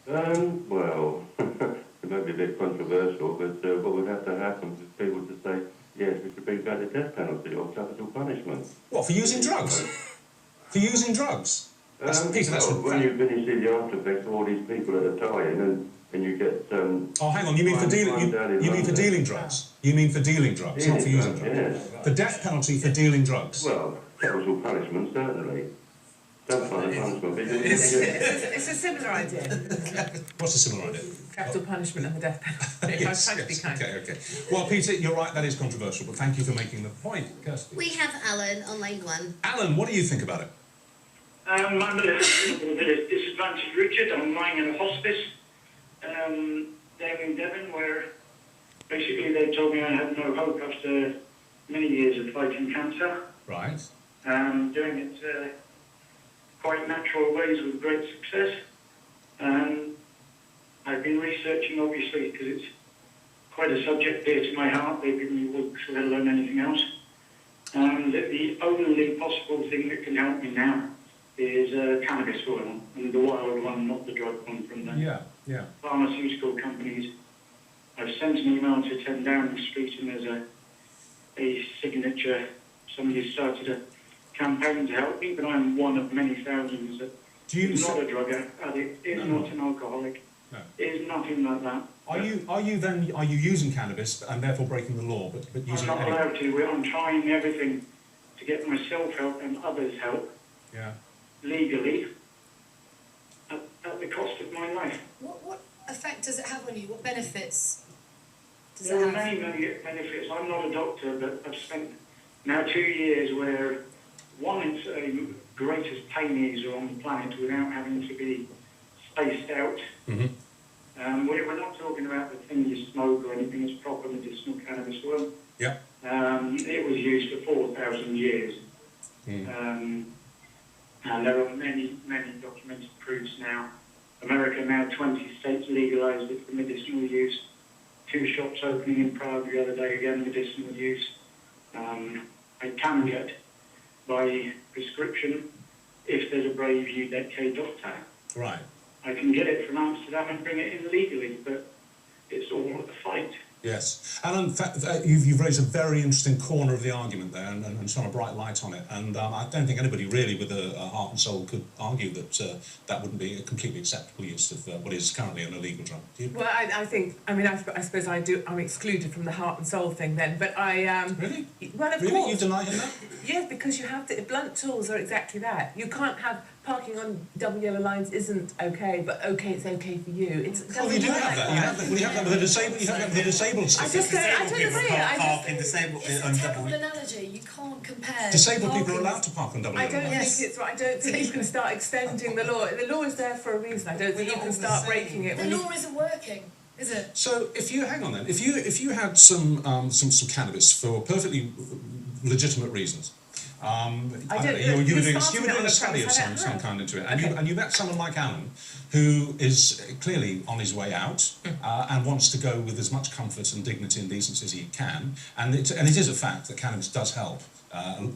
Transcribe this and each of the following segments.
Well, it may be a bit controversial, but what would have to happen for people to say, yes, we should bring back the death penalty or capital punishment? What, for using drugs? For using drugs? Peter, that's well, when you see the after effects of all these people that are dying, and you get... oh, hang on, you mean for dealing... You mean for dealing drugs? You mean for dealing drugs, not for using drugs? Yes. The death penalty for dealing drugs? Well, capital punishment, certainly. Don't find a punishment. It's a similar idea. What's a similar idea? Capital punishment and the death penalty. Yes, okay. Well, Peter, you're right, that is controversial, but thank you for making the point. Kirsty. We have Alan on line 1. Alan, what do you think about it? I'm a disadvantaged Richard. I'm lying in a hospice there in Devon, where basically they told me I had no hope after many years of fighting cancer. Right. Doing it quite natural ways with great success. I've been researching, obviously, because it's quite a subject dear to my heart. They've given me books, let alone anything else. The only possible thing that can help me now is cannabis oil, and the wild one, not the drug one from the pharmaceutical companies. I've sent an email to 10 Downing Street, and there's a signature. Somebody started a campaign to help me, but I'm one of many thousands that is not a drug addict, is not an alcoholic, is nothing like that. Are you using cannabis and therefore breaking the law, but using I'm not allowed to. I'm trying everything to get myself help and others help. Yeah. Legally, at the cost of my life. What effect does it have on you? What benefits does There it are have? many benefits. I'm not a doctor, but I've spent now 2 years where, one, it's a greatest pain easer on the planet without having to be spaced out. Mm-hmm. We're not talking about the thing you smoke or anything. It's proper medicinal cannabis oil. Yeah. It was used for 4,000 years. And there are many documented proofs now. America now, 20 states legalized it for medicinal use. 2 shops opening in Prague the other day, again, medicinal use. I can get by prescription if there's a brave UK doctor. Right. I can get it from Amsterdam and bring it in legally, but it's all a fight. Yes. Alan, you've raised a very interesting corner of the argument there and shone a bright light on it. And I don't think anybody really with a heart and soul could argue that that wouldn't be a completely acceptable use of what is currently an illegal drug. Do you? Well, I suppose I do. I'm excluded from the heart and soul thing then, but I... Really? Well, of really? course. You deny him that? Yes, because you have to... Blunt tools are exactly that. You can't have... Parking on double yellow lines isn't okay, but okay, it's okay for you. Well, you do have that. You have that. Well, you have that with the disabled. You have that with the disabled stuff. I don't agree. It's a terrible analogy. You can't compare. Disabled people are allowed to park on double yellow lines. I don't think it's right. I don't think you can start extending the law. The law is there for a reason. I don't think you can start breaking it. The law isn't working, is it? So if you hang on then, if you had some cannabis for perfectly legitimate reasons. You were doing a study of some kind into it, and you met someone like Alan, who is clearly on his way out and wants to go with as much comfort and dignity and decency as he can, and it is a fact that cannabis does help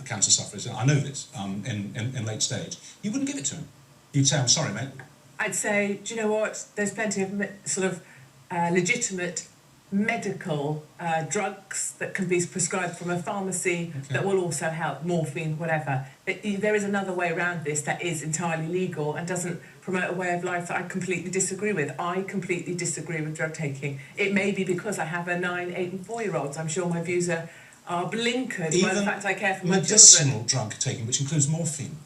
cancer sufferers. I know this in late stage. You wouldn't give it to him. You'd say, "I'm sorry, mate." I'd say, do you know what? There's plenty of sort of legitimate medical drugs that can be prescribed from a pharmacy that will also help, morphine, whatever. There is another way around this that is entirely legal and doesn't promote a way of life that I completely disagree with. I completely disagree with drug taking. It may be because I have a 9, 8 and 4-year-olds. I'm sure my views are blinkered by the fact I care for my children. Medicinal drug taking, which includes morphine.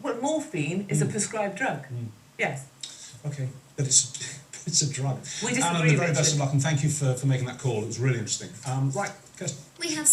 Well, morphine is a prescribed drug. Yes. Okay, but it's a drug. We disagree, Alan, the very best of luck, and thank you for making that call. It was really interesting. Right, Kirsten. We have